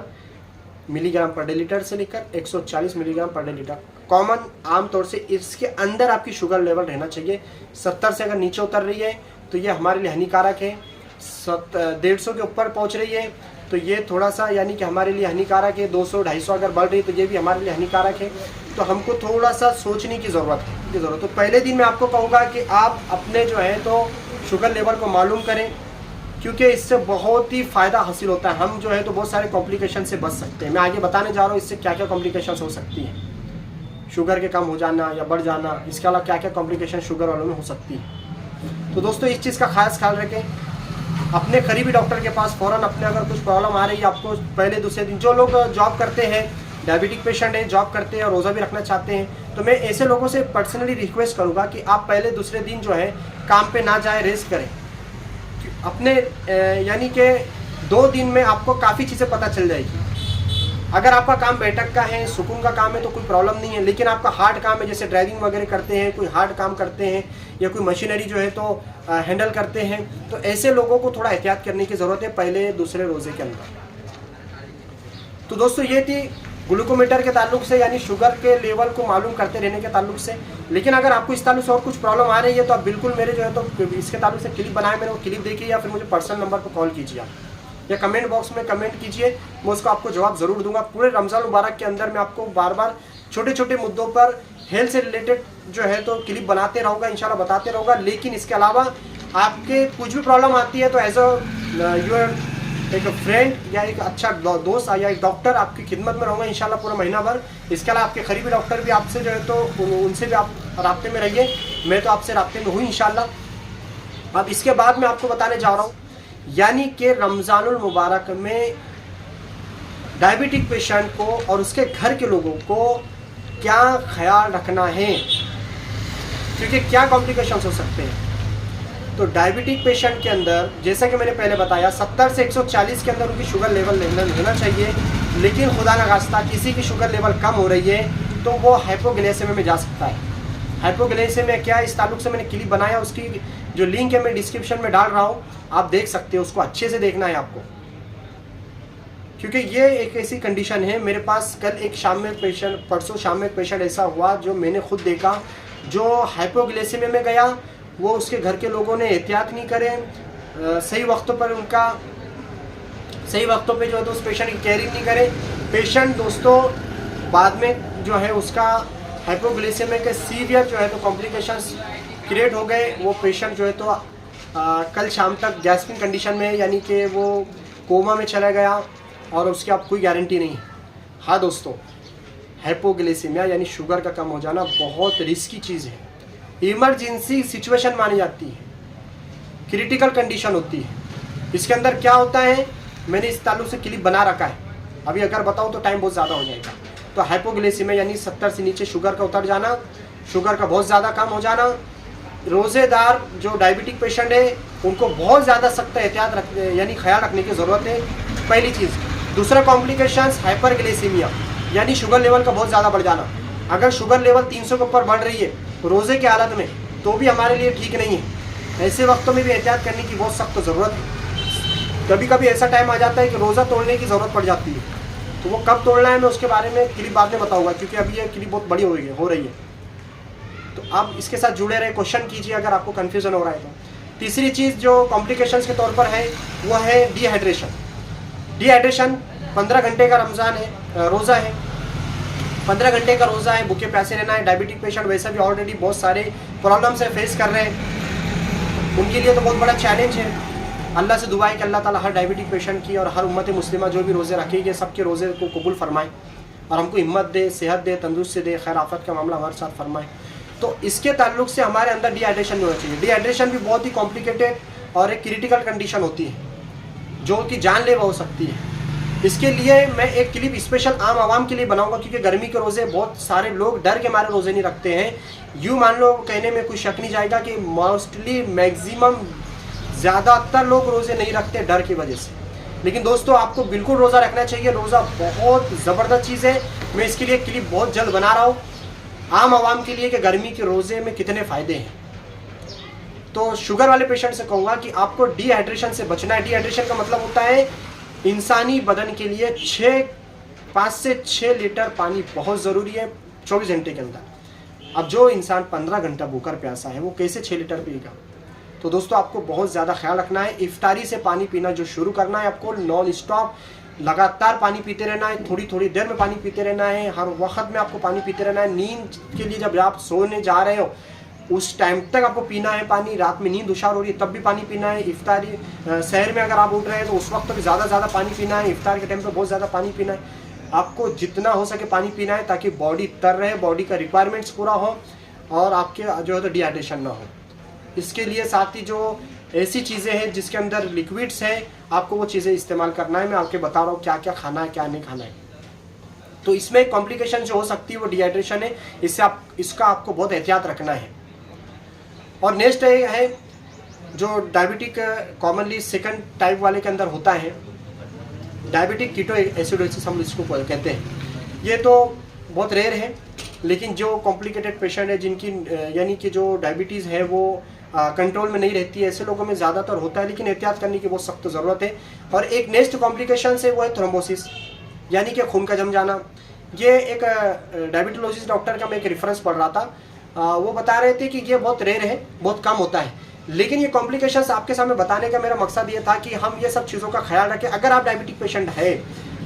मिलीग्राम पर डेलीटर से लेकर 140 मिलीग्राम पर डेलीटर कॉमन आमतौर से इसके अंदर आपकी शुगर लेवल रहना चाहिए। 70 से अगर नीचे उतर रही है तो ये हमारे लिए हानिकारक है। 150 के ऊपर पहुंच रही है तो ये थोड़ा सा यानी कि हमारे लिए हानिकारक है। 200-250 अगर बढ़ रही है तो ये भी हमारे लिए हानिकारक है। तो हमको थोड़ा सा सोचने की ज़रूरत है। तो पहले दिन मैं आपको कहूँगा कि आप अपने जो है तो शुगर लेवल को मालूम करें, क्योंकि इससे बहुत ही फ़ायदा हासिल होता है। हम जो है तो बहुत सारे कॉम्प्लिकेशन से बच सकते हैं। मैं आगे बताने जा रहा हूँ इससे क्या क्या कॉम्प्लिकेशंस हो सकती हैं, शुगर के कम हो जाना या बढ़ जाना, इसके अलावा क्या क्या कॉम्प्लिकेशन शुगर वालों में हो सकती है। तो दोस्तों इस चीज़ का खास ख्याल रखें। अपने करीबी डॉक्टर के पास फ़ौरन अपने अगर कुछ प्रॉब्लम आ रही है आपको पहले दूसरे दिन, जो लोग जॉब करते हैं, डायबिटिक पेशेंट हैं, जॉब करते हैं और रोज़ा भी रखना चाहते हैं, तो मैं ऐसे लोगों से पर्सनली रिक्वेस्ट करूँगा कि आप पहले दूसरे दिन जो है काम पे ना जाए, रेस्ट करें। अपने यानी कि 2 दिन में आपको काफ़ी चीज़ें पता चल जाएगी। अगर आपका काम बैठक का है, सुकून का काम है तो कोई प्रॉब्लम नहीं है, लेकिन आपका हार्ड काम है, जैसे ड्राइविंग वगैरह करते हैं, कोई हार्ड काम करते हैं या कोई मशीनरी जो है तो हैंडल करते हैं, तो ऐसे लोगों को थोड़ा एहतियात करने की ज़रूरत है पहले दूसरे रोज़े के अंदर। तो दोस्तों ये थी ग्लूकोमीटर के ताल्लुक से, यानी शुगर के लेवल को मालूम करते रहने के ताल्लुक से। लेकिन अगर आपको इस ताल्लुक से और कुछ प्रॉब्लम आ रही है तो आप बिल्कुल मेरे जो है तो इसके ताल्लुक से क्लिप बनाए, मेरे को क्लिप देखिए या फिर मुझे पर्सनल नंबर पर कॉल कीजिए आप, या कमेंट बॉक्स में कमेंट कीजिए, मैं उसको आपको जवाब ज़रूर दूंगा। पूरे रमज़ान मुबारक के अंदर मैं आपको बार बार छोटे छोटे मुद्दों पर हेल्थ से रिलेटेड जो है तो क्लिप बनाते रहूँगा, इंशाल्लाह बताते रहूँगा। लेकिन इसके अलावा आपके कुछ भी प्रॉब्लम आती है तो एज अ यूर एक फ्रेंड या एक अच्छा दोस्त या एक डॉक्टर आपकी खिदमत में रहूँगा इंशाल्लाह पूरा महीना भर। इसके अलावा आपके करीबी डॉक्टर भी आपसे जो है तो उनसे भी आप राब्ते में रहिए, मैं तो आपसे राब्ते में हूँ इंशाल्लाह। अब इसके बाद मैं आपको बताने जा रहा हूँ, यानी कि रमज़ानुल मुबारक में डायबिटिक पेशेंट को और उसके घर के लोगों को क्या ख्याल रखना है, क्योंकि क्या कॉम्प्लिकेशंस हो सकते हैं। तो डायबिटिक पेशेंट के अंदर जैसा कि मैंने पहले बताया 70 से 140 के अंदर उनकी शुगर लेवल होना चाहिए, लेकिन खुदा न खास्ता किसी की शुगर लेवल कम हो रही है तो वो हाइपोग्लाइसेमिया में जा सकता है। हाइपोग्लाइसेमिया क्या है, इस ताल्लुक से मैंने क्लिप बनाया, उसकी जो लिंक है मैं डिस्क्रिप्शन में डाल रहा हूँ, आप देख सकते हो, उसको अच्छे से देखना है आपको, क्योंकि ये एक ऐसी कंडीशन है। मेरे पास कल एक शाम में पेशेंट, परसों शाम में एक पेशेंट ऐसा हुआ जो मैंने खुद देखा, जो हाइपोग्लाइसेमिया में गया, वो उसके घर के लोगों ने एहतियात नहीं करे, सही वक्तों पर जो है तो उस पेशेंट की केयरिंग नहीं करे। पेशेंट दोस्तों बाद में जो है उसका हाइपोग्लाइसेमिया के सीवियर जो है तो कॉम्प्लिकेशंस क्रिएट हो गए। वो पेशेंट जो है तो कल शाम तक गैस्पिंग कंडीशन में, यानी कि वो कोमा में चला गया और उसकी आप कोई गारंटी नहीं है। हाँ दोस्तों, हाइपोग्लाइसेमिया यानी शुगर का कम हो जाना बहुत रिस्की चीज़ है, इमरजेंसी सिचुएशन मानी जाती है, क्रिटिकल कंडीशन होती है। इसके अंदर क्या होता है, मैंने इस ताल्लुक से क्लिप बना रखा है, अभी अगर बताऊँ तो टाइम बहुत ज़्यादा हो जाएगा। तो हाइपोग्लाइसेमिया यानी 70 से नीचे शुगर का उतर जाना, शुगर का बहुत ज़्यादा कम हो जाना। रोज़ेदार जो डायबिटिक पेशेंट है उनको बहुत ज़्यादा सख्त एहतियात रखने यानी ख्याल रखने की ज़रूरत है, पहली चीज़। दूसरा कॉम्प्लिकेशंस हाइपरग्लाइसेमिया यानी शुगर लेवल का बहुत ज़्यादा बढ़ जाना। अगर शुगर लेवल 300 के ऊपर बढ़ रही है रोज़े के हालत में तो भी हमारे लिए ठीक नहीं है। ऐसे वक्तों में भी एहतियात करने की बहुत सख्त ज़रूरत है। कभी कभी ऐसा टाइम आ जाता है कि रोज़ा तोड़ने की ज़रूरत पड़ जाती है, तो वो कब तोड़ना है मैं उसके बारे में क्लिप बाद में बताऊँगा, क्योंकि अभी ये क्लिप बहुत बड़ी हो रही है। तो आप इसके साथ जुड़े रहे, क्वेश्चन कीजिए अगर आपको कन्फ्यूज़न हो रहा है तो। तीसरी चीज़ जो कॉम्प्लिकेशंस के तौर पर है वो है डिहाइड्रेशन। डिहाइड्रेशन 15 घंटे का रमज़ान है, रोज़ा है, 15 घंटे का रोज़ा है, भूखे प्यासे रहना है। डायबिटिक पेशेंट वैसे भी ऑलरेडी बहुत सारे प्रॉब्लम से फेस कर रहे हैं, उनके लिए तो बहुत बड़ा चैलेंज है। अल्लाह से दुआ है कि अल्लाह ताला हर डायबिटिक पेशेंट की और हर उम्मत मुस्लिमा जो भी रोज़े रखेगी सबके रोज़े को कबूल फरमाए और हमको हिम्मत दे, सेहत दे, तंदुरुस्ती दे, खैर आफत का मामला हमारे साथ फरमाए। तो इसके ताल्लुक से हमारे अंदर डिहाइड्रेशन नहीं होना चाहिए। डिहाइड्रेशन भी बहुत ही कॉम्प्लिकेटेड और एक क्रिटिकल कंडीशन होती है जो कि जानलेवा हो सकती है। इसके लिए मैं एक क्लिप स्पेशल आम आवाम के लिए बनाऊंगा, क्योंकि गर्मी के रोज़े बहुत सारे लोग डर के मारे रोज़े नहीं रखते हैं। यूँ मान लो, कहने में कोई शक नहीं जाएगा कि मोस्टली मैक्सिमम ज़्यादातर लोग रोज़े नहीं रखते डर की वजह से। लेकिन दोस्तों आपको बिल्कुल रोज़ा रखना चाहिए, रोज़ा बहुत ज़बरदस्त चीज़ है। मैं इसके लिए क्लिप बहुत जल्द बना रहा हूँ आम आवाम के लिए कि गर्मी के रोज़े में कितने फ़ायदे हैं। तो शुगर वाले पेशेंट से कहूँगा कि आपको डिहाइड्रेशन से बचना है। डिहाइड्रेशन का मतलब होता है इंसानी बदन के लिए 5 से 6 लीटर पानी बहुत ज़रूरी है 24 घंटे के अंदर। अब जो इंसान 15 घंटा भूखा प्यासा है वो कैसे 6 लीटर पिएगा। तो दोस्तों आपको बहुत ज़्यादा ख्याल रखना है। इफ्तारी से पानी पीना जो शुरू करना है, आपको नॉन स्टॉप लगातार पानी पीते रहना है, थोड़ी थोड़ी देर में पानी पीते रहना है, हर वक्त में आपको पानी पीते रहना है। नींद के लिए जब आप सोने जा रहे हो उस टाइम तक आपको पीना है पानी। रात में नींद हुशार हो रही है तब भी पानी पीना है। इफ्तारी शहर में अगर आप उठ रहे हैं तो उस वक्त भी ज़्यादा पानी पीना है। इफ्तार के टाइम पे बहुत ज़्यादा पानी पीना है। आपको जितना हो सके पानी पीना है ताकि बॉडी तर रहे, बॉडी का रिक्वायरमेंट्स पूरा हो और आपके जो है तो डिहाइड्रेशन ना हो। इसके लिए साथ ही जो ऐसी चीज़ें हैं जिसके अंदर लिक्विड्स हैं, आपको वो चीज़ें इस्तेमाल करना है। मैं आपके बता रहा हूँ क्या क्या खाना है क्या नहीं खाना है। तो इसमें कॉम्प्लिकेशन जो हो सकती है वो डिहाइड्रेशन है, इसका आपको बहुत एहतियात रखना है। और नेक्स्ट है जो डायबिटिक कॉमनली सेकंड टाइप वाले के अंदर होता है डायबिटिक कीटो एसिडोसिस हम इसको कहते हैं। ये तो बहुत रेयर है, लेकिन जो कॉम्प्लिकेटेड पेशेंट है जिनकी यानी कि जो डायबिटीज़ है वो कंट्रोल में नहीं रहती है, ऐसे लोगों में ज़्यादातर होता है, लेकिन एहतियात करने की बहुत सख्त ज़रूरत है। और एक नेक्स्ट कॉम्प्लिकेशन है वो है थ्रोम्बोसिस, यानी कि खून का जम जाना। ये एक डायबिटोलॉजिस्ट डॉक्टर का मैं एक रेफरेंस पढ़ रहा था, वो बता रहे थे कि ये बहुत रेयर है, बहुत कम होता है, लेकिन ये कॉम्प्लिकेशंस आपके सामने बताने का मेरा मकसद ये था कि हम ये सब चीज़ों का ख्याल रखें। अगर आप डायबिटिक पेशेंट है,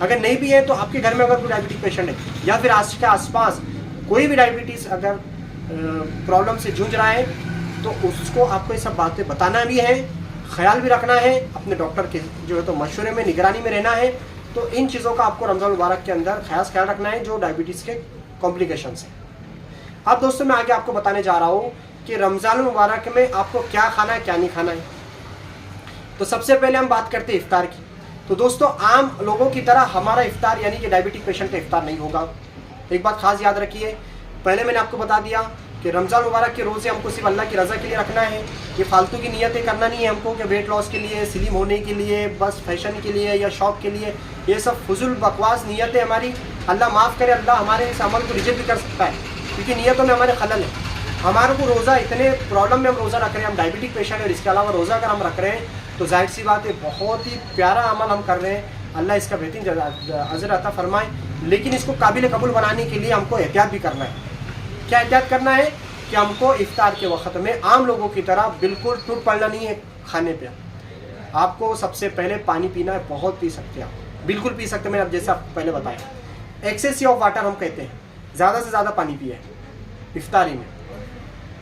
अगर नहीं भी है तो आपके घर में अगर कोई डायबिटिक पेशेंट है या फिर आज के आसपास कोई भी डायबिटीज़ अगर प्रॉब्लम से जूझ रहा है तो उसको आपको ये सब बातें बताना भी है, ख्याल भी रखना है, अपने डॉक्टर के जो है तो मशवरे में, निगरानी में रहना है। तो इन चीज़ों का आपको रमज़ान मुबारक के अंदर खास ख्याल रखना है जो डायबिटीज़ के कॉम्प्लिकेशंस हैं। अब दोस्तों मैं आगे आपको बताने जा रहा हूँ कि रमज़ान मुबारक में आपको क्या खाना है, क्या नहीं खाना है। तो सबसे पहले हम बात करते हैं इफ्तार की। तो दोस्तों आम लोगों की तरह हमारा इफ्तार यानी कि डायबिटिक पेशेंट का इफ्तार नहीं होगा। एक बात खास याद रखिए, पहले मैंने आपको बता दिया कि रमज़ान मुबारक के रोज़े हमको सिर्फ अल्लाह की रज़ा के लिए रखना है। ये फालतू की नियतें करना नहीं है हमको कि वेट लॉस के लिए, स्लिम होने के लिए, बस फैशन के लिए या शौक के लिए। ये सब फुजुल बकवास नियतें हमारी, अल्लाह माफ़ करे, अल्लाह हमारे इस अमल को रिजेक्ट भी कर सकता है क्योंकि नियतों में हमारे खलल है। हमारे को रोज़ा इतने प्रॉब्लम में हम रोज़ा रख रहे हैं, हम डायबिटिक पेशेंट है और इसके अलावा रोज़ा अगर हम रख रहे हैं तो जाहिर सी बात है बहुत ही प्यारा अमल हम कर रहे हैं, अल्लाह इसका बेहतरीन अजर अता फरमाए। लेकिन इसको काबिल कबूल बनाने के लिए हमको एहतियात भी करना है। क्या एहतियात करना है कि हमको इफ्तार के वक्त में आम लोगों की तरह बिल्कुल टूट पड़ना नहीं है खाने पे। आपको सबसे पहले पानी पीना है, बहुत पी सकते हैं आप, बिल्कुल पी सकते हैं। मैंने अब जैसे आपको पहले बताया एक्सेस ऑफ वाटर हम कहते हैं, ज़्यादा से ज़्यादा पानी पिए इफ्तारी में।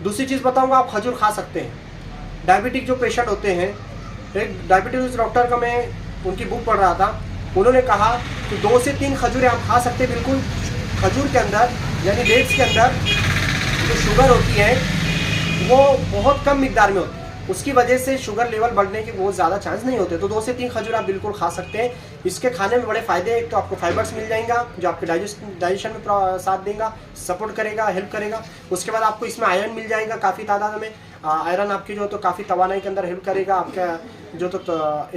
दूसरी चीज़ बताऊंगा, आप खजूर खा सकते हैं। डायबिटिक जो पेशेंट होते हैं, एक डायबिटीज डॉक्टर का मैं उनकी बुक पढ़ रहा था, उन्होंने कहा कि 2 से 3 खजूरें आप खा सकते हैं। बिल्कुल खजूर के अंदर यानी डेट्स के अंदर जो शुगर होती है वो बहुत कम मिकदार में होती है, उसकी वजह से शुगर लेवल बढ़ने के बहुत ज़्यादा चांस नहीं होते। तो 2 से 3 खजूर आप बिल्कुल खा सकते हैं। इसके खाने में बड़े फ़ायदे हैं। एक तो आपको फाइबर्स मिल जाएगा जो आपके डाइजेशन में साथ देगा, सपोर्ट करेगा, हेल्प करेगा। उसके बाद आपको इसमें आयरन मिल जाएगा काफ़ी तादाद में। आयरन आपकी जो तो काफ़ी तवानाई के अंदर हेल्प करेगा, आपका जो तो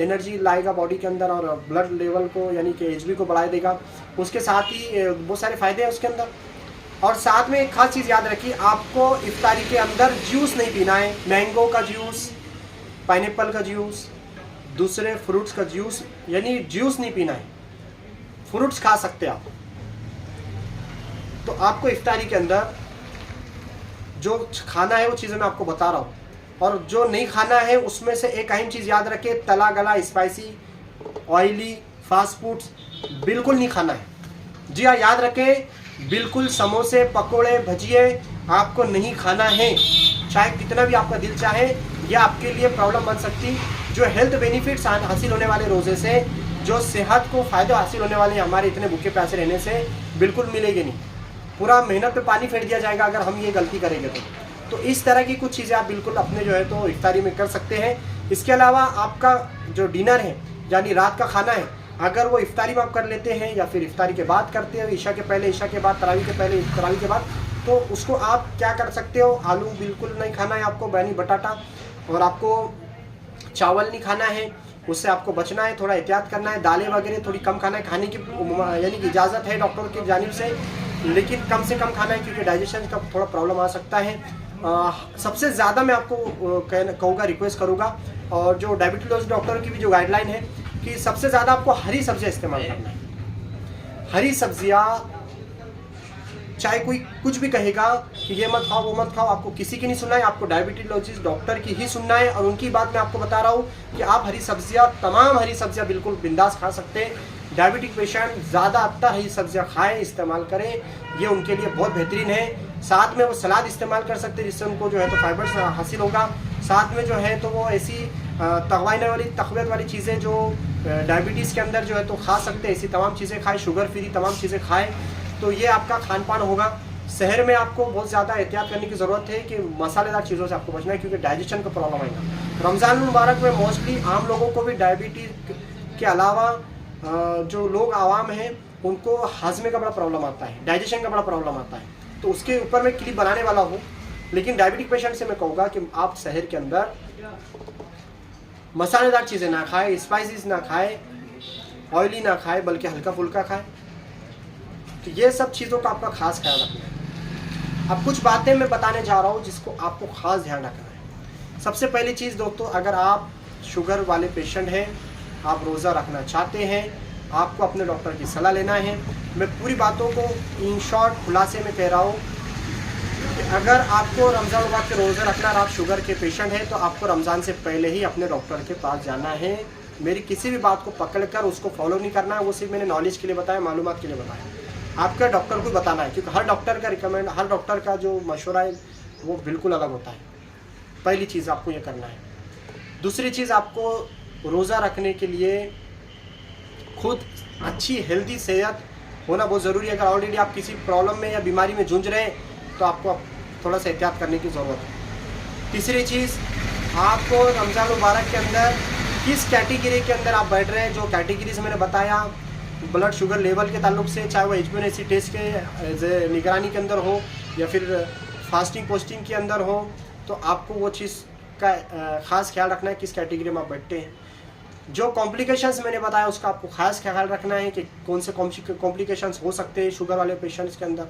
एनर्जी लाएगा बॉडी के अंदर और ब्लड लेवल को यानी कि एचबी को बढ़ा देगा। उसके साथ ही बहुत सारे फ़ायदे हैं उसके अंदर। और साथ में एक खास चीज़ याद रखिए, आपको इफ्तारी के अंदर जूस नहीं पीना है। मैंगो का जूस, पाइनएप्पल का जूस, दूसरे फ्रूट्स का जूस यानी जूस नहीं पीना है। फ्रूट्स खा सकते हैं आप। तो आपको इफ्तारी के अंदर जो खाना है वो चीज़ें मैं आपको बता रहा हूँ, और जो नहीं खाना है उसमें से एक अहम चीज़ याद रखिए, तला गला स्पाइसी ऑयली फास्ट फूड्स बिल्कुल नहीं खाना है। जी हाँ, याद रखें, बिल्कुल समोसे पकोड़े भजिए आपको नहीं खाना है। चाहे कितना भी आपका दिल चाहे, यह आपके लिए प्रॉब्लम बन सकती। जो हेल्थ बेनिफिट्स हासिल होने वाले रोज़े से, जो सेहत को फ़ायदे हासिल होने वाले हमारे इतने भूखे प्यासे रहने से बिल्कुल मिलेंगे नहीं। पूरा मेहनत पे पानी फेर दिया जाएगा अगर हम ये गलती करेंगे तो इस तरह की कुछ चीज़ें आप बिल्कुल अपने जो है तो इफ्तारी में कर सकते हैं। इसके अलावा आपका जो डिनर है यानी रात का खाना है, अगर वो इफ्तारी में आप कर लेते हैं या फिर इफ्तारी के बाद करते हैं, ईशा के पहले, ईशा के बाद, तरावी के पहले, तरावी के बाद, तो उसको आप क्या कर सकते हो, आलू बिल्कुल नहीं खाना है आपको, बैनी बटाटा, और आपको चावल नहीं खाना है, उससे आपको बचना है, थोड़ा एहतियात करना है। दालें वगैरह थोड़ी कम खाना है, खाने की यानी कि इजाज़त है डॉक्टर की जानिब से, लेकिन कम से कम खाना है क्योंकि डाइजेशन का थोड़ा प्रॉब्लम आ सकता है। सबसे ज़्यादा मैं आपको कहूँगा, रिक्वेस्ट करूँगा, और जो डायबिटोलॉजी डॉक्टर की भी जो गाइडलाइन है कि सबसे ज़्यादा आपको हरी सब्जियाँ इस्तेमाल करना है। हरी सब्जियाँ, चाहे कोई कुछ भी कहेगा कि ये मत खाओ वो मत खाओ, आपको किसी की नहीं सुनना है, आपको डायबिटोलॉजिस्ट डॉक्टर की ही सुनना है। और उनकी बात मैं आपको बता रहा हूँ कि आप हरी सब्जियाँ, तमाम हरी सब्जियाँ बिल्कुल बिंदास खा सकते हैं। डायबिटिक पेशेंट ज़्यादातर हरी सब्जियाँ खाएं, इस्तेमाल करें, ये उनके लिए बहुत बेहतरीन है। साथ में वो सलाद इस्तेमाल कर सकते हैं जिससे उनको जो है तो फाइबर्स हासिल होगा। साथ में जो है तो वो ऐसी तगवाने वाली, तकवीत वाली चीज़ें जो डायबिटीज़ के अंदर जो है तो खा सकते हैं, ऐसी तमाम चीज़ें खाएँ, शुगर फ्री तमाम चीज़ें खाएँ। तो ये आपका खान पान होगा। शहर में आपको बहुत ज़्यादा एहतियात करने की ज़रूरत है कि मसालेदार चीज़ों से आपको बचना है क्योंकि डाइजेशन का प्रॉब्लम आएगा। रमज़ान मुबारक में मोस्टली आम लोगों को भी डायबिटीज़ के अलावा जो लोग आवाम हैं उनको हाजमे का बड़ा प्रॉब्लम आता है, डाइजेशन का बड़ा प्रॉब्लम आता है। तो उसके ऊपर मैं क्लिप बनाने वाला हूँ, लेकिन डायबिटिक पेशेंट से मैं कहूँगा कि आप शहर के अंदर मसालेदार चीज़ें ना खाएं, स्पाइसेस ना खाएं, ऑयली ना खाए बल्कि हल्का फुल्का खाए। तो ये सब चीज़ों का आपका खास ख्याल रखना है। अब कुछ बातें मैं बताने जा रहा हूँ जिसको आपको खास ध्यान रखना है। सबसे पहली चीज़ दोस्तों, अगर आप शुगर वाले पेशेंट हैं, आप रोज़ा रखना चाहते हैं, आपको अपने डॉक्टर की सलाह लेना है। मैं पूरी बातों को इन शॉर्ट खुलासे में कह रहा हूँ कि अगर आपको रमज़ान मुबारक के रोज़ा रखना और आप शुगर के पेशेंट हैं तो आपको रमज़ान से पहले ही अपने डॉक्टर के पास जाना है। मेरी किसी भी बात को पकड़कर उसको फॉलो नहीं करना है, वो सिर्फ मैंने नॉलेज के लिए बताया, मालूमात के लिए बताया। आपका डॉक्टर को बताना है, क्योंकि हर डॉक्टर का रिकमेंड, हर डॉक्टर का जो मशवरा है वो बिल्कुल अलग होता है। पहली चीज़ आपको ये करना है। दूसरी चीज़, आपको रोज़ा रखने के लिए खुद अच्छी हेल्दी सेहत होना बहुत ज़रूरी है। अगर ऑलरेडी आप किसी प्रॉब्लम में या बीमारी में जूझ रहे हैं तो आपको थोड़ा सा एहतियात करने की ज़रूरत है। तीसरी चीज़, आपको रमज़ान मुबारक के अंदर किस कैटेगरी के अंदर आप बैठ रहे हैं, जो कैटेगरी से मैंने बताया ब्लड शुगर लेवल के ताल्लुक से, चाहे वो HbA1c टेस्ट के निगरानी के अंदर हो या फिर फास्टिंग पोस्टिंग के अंदर हो, तो आपको वो चीज़ का ख़ास ख्याल रखना है किस कैटेगरी में आप बैठते हैं। जो कॉम्प्लिकेशंस मैंने बताया उसका आपको खास ख्याल रखना है कि कौन से कॉम्प्लिकेशंस हो सकते हैं शुगर वाले पेशेंट्स के अंदर।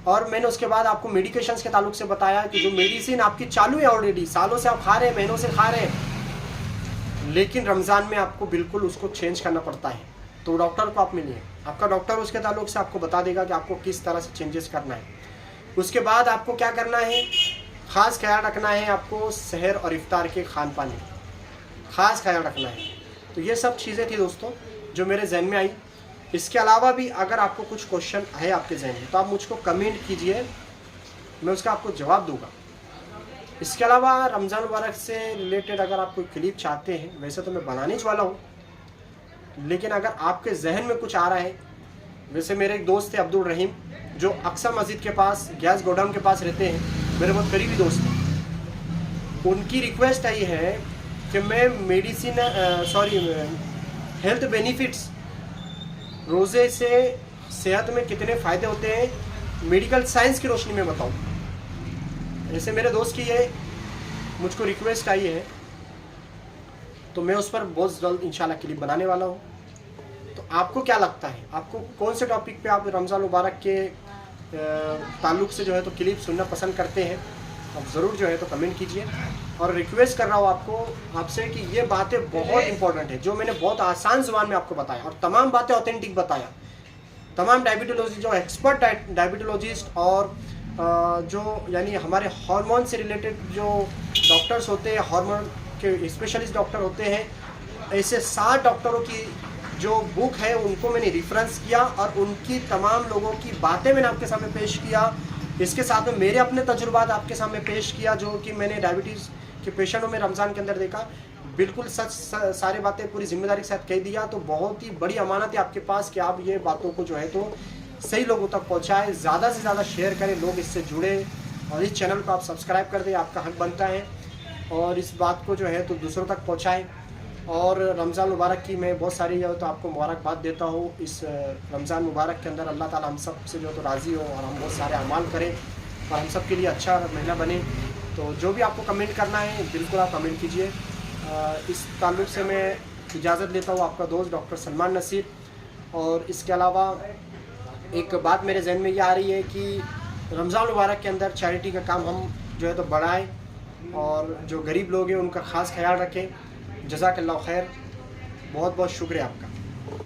और मैंने उसके बाद आपको मेडिकेशंस के ताल्लुक से बताया कि जो मेडिसिन आपकी चालू है, ऑलरेडी सालों से आप खा रहे हैं, महीनों से खा रहे हैं, लेकिन रमज़ान में आपको बिल्कुल उसको चेंज करना पड़ता है, तो डॉक्टर को आप मिलिए। आपका डॉक्टर उसके ताल्लुक से आपको बता देगा कि आपको किस तरह से चेंजेस करना है। उसके बाद आपको क्या करना है, ख़ास ख्याल रखना है आपको सहर और इफ्तार के खान पान में ख़ास ख्याल रखना है। तो ये सब चीज़ें थी दोस्तों जो मेरे जहन में आई। इसके अलावा भी अगर आपको कुछ क्वेश्चन है आपके जहन में तो आप मुझको कमेंट कीजिए, मैं उसका आपको जवाब दूंगा। इसके अलावा रमज़ान मुबारक से रिलेटेड अगर आप कोई क्लिप चाहते हैं, वैसे तो मैं बनाने वाला हूँ, लेकिन अगर आपके जहन में कुछ आ रहा है, वैसे मेरे एक दोस्त थे अब्दुल रहीम जो अक्सर मस्जिद के पास गैस गोडाउन के पास रहते हैं, मेरे बहुत करीबी दोस्त हैं। उनकी रिक्वेस्ट आई है कि मैं हेल्थ बेनिफिट्स, रोज़े से सेहत में कितने फ़ायदे होते हैं, मेडिकल साइंस की रोशनी में बताऊँ। ऐसे मेरे दोस्त की ये मुझको रिक्वेस्ट आई है, तो मैं उस पर बहुत जल्द इंशाल्लाह क्लिप बनाने वाला हूँ। तो आपको क्या लगता है, आपको कौन से टॉपिक पे आप रमज़ान मुबारक के ताल्लुक़ से जो है तो क्लिप सुनना पसंद करते हैं, आप ज़रूर जो है तो कमेंट कीजिए। और रिक्वेस्ट कर रहा हूँ आपसे कि ये बातें बहुत इंपॉर्टेंट है, जो मैंने बहुत आसान ज़ुबान में आपको बताया और तमाम बातें ऑथेंटिक बताया। तमाम डायबिटोलॉजी जो एक्सपर्ट डायबिटोलॉजिस्ट और जो यानी हमारे हार्मोन से रिलेटेड जो डॉक्टर्स होते हैं, हार्मोन के स्पेशलिस्ट डॉक्टर होते हैं, ऐसे 7 डॉक्टरों की जो बुक है उनको मैंने रेफरेंस किया और उनकी तमाम लोगों की बातें मैंने आपके सामने पेश किया। इसके साथ में मेरे अपने तजुर्बात आपके सामने पेश किया जो कि मैंने डायबिटीज़ के पेशेंटों में रमज़ान के अंदर देखा। बिल्कुल सच सारी बातें पूरी जिम्मेदारी के साथ कह दिया। तो बहुत ही बड़ी अमानत है आपके पास कि आप ये बातों को जो है तो सही लोगों तक पहुँचाएँ, ज़्यादा से ज़्यादा शेयर करें, लोग इससे जुड़े और इस चैनल को आप सब्सक्राइब कर दें, आपका हक बनता है। और इस बात को जो है तो दूसरों तक पहुँचाएँ। और रमज़ान मुबारक की मैं बहुत सारी जो है तो आपको मुबारकबाद देता हूँ। इस रमज़ान मुबारक के अंदर अल्लाह ताला हम सब से जो है तो राज़ी हो और हम बहुत सारे अमाल करें और हम सब के लिए अच्छा महीना बने। तो जो भी आपको कमेंट करना है बिल्कुल आप कमेंट कीजिए। इस ताल्लुक़ से मैं इजाज़त लेता हूँ, आपका दोस्त डॉक्टर सलमान नसीर। और इसके अलावा एक बात मेरे जहन में ये आ रही है कि रमज़ान मुबारक के अंदर चैरिटी का काम हम जो है तो बढ़ाएँ और जो गरीब लोग हैं उनका ख़ास ख्याल रखें। जज़ाकल्लाह खैर, बहुत बहुत शुक्रिया आपका।